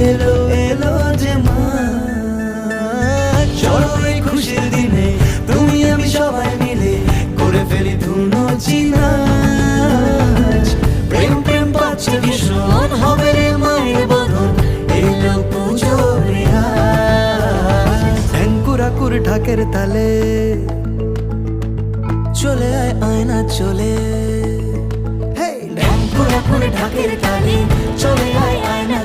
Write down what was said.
এলো এলো যে মা। চলো এই খুশির দিনে তুমি আমি সবাই মিলে করে ফেলি ধুম নাচি নাচ। প্রেম প্রেম পাচ্ছে ভীষণ হবে রে মায়ের বদন, এলো পুজোর ঢ্যাঙ্কুরাকুর ঢাকের তালে চলে আয় আয়না চলে। ঢ্যাঙ্কুরাকুর ঢাকের তালে চলে আয় আয়না